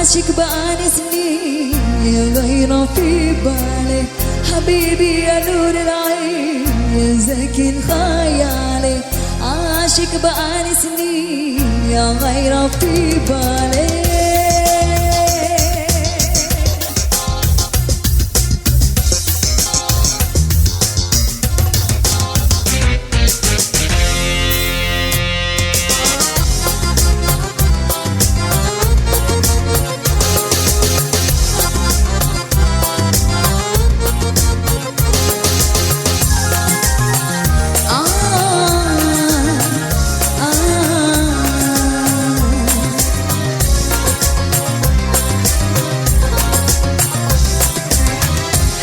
عاشق بقالي سنين غيره في بالي، حبيبي يا نور العين يا زكي خيالي. عاشق بقالي سنين غيره في بالي.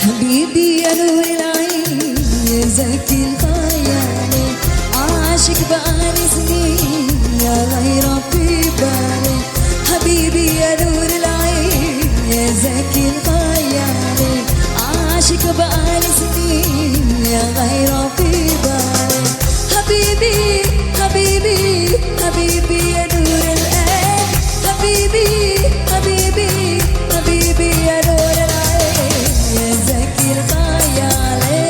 حبيبي يا نور العين يا زكي الخيالي. عاشق بقالي سنين يا غيره في بالي، حبيبي يا نور العين يا زكي الخيالي. عاشق بقالي سنين يا غيره في بالي، حبيبي حبيبي حبيبي يا نور العين. حبيبي حبيبي حبيبي يا نور العين يا زكي الخيالي.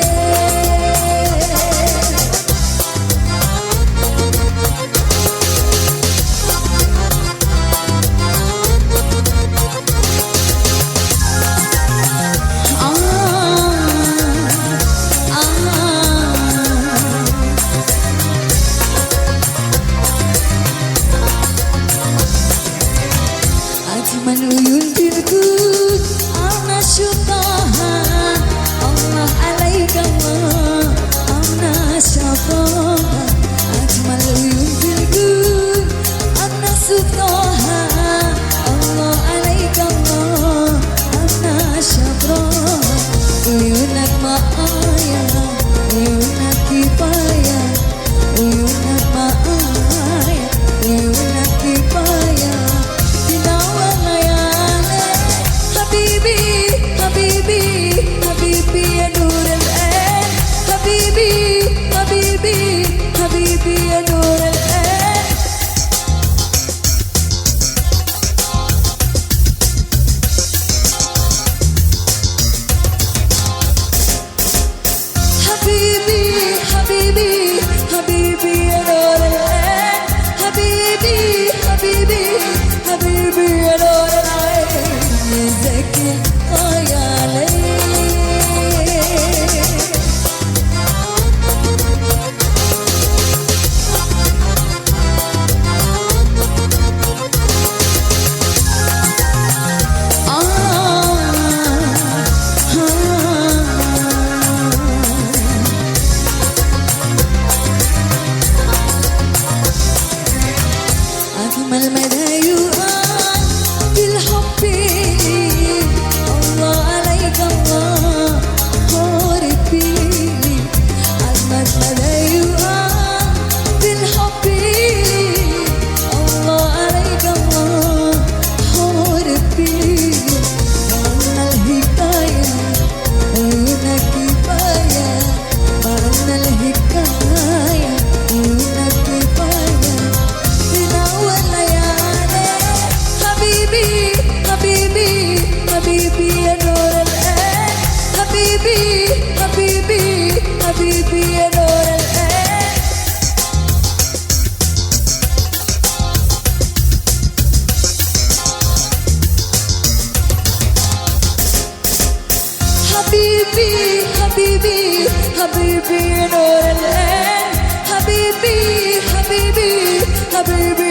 أجمل عيون في الكون أنا شفتها، الله عليك الله أنا شفتها. أجمل عيون في الكون أنا شفتها، الله عليك الله أنا شفتها. عيونك معايا عيونك كفاية، عيونك معايا عيونك كفاية. حبيبي حبيبي يا نور العين. حبيبي حبيبي حبيبي يا نور العين. حبيبي حبيبي حبيبي يا نور العين. حبيبي حبيبي حبيبي يا نور العين يا زكي خيالي. أجمل مدى يوان بالحب، الله عليك الله حوربي. أجمل مدى يوان بالحب، الله عليك الله حوربي. مرنا الحكاية عيونك كفاية، مرنا الحكاية عيونك كفاية. تنور ليالي حبيبي حبيبي حبيبي يا نور العين. حبيبي حبيبي حبيبي يا نور العين. حبيبي حبيبي حبيبي يا نور العين. حبيبي حبيبي حبيبي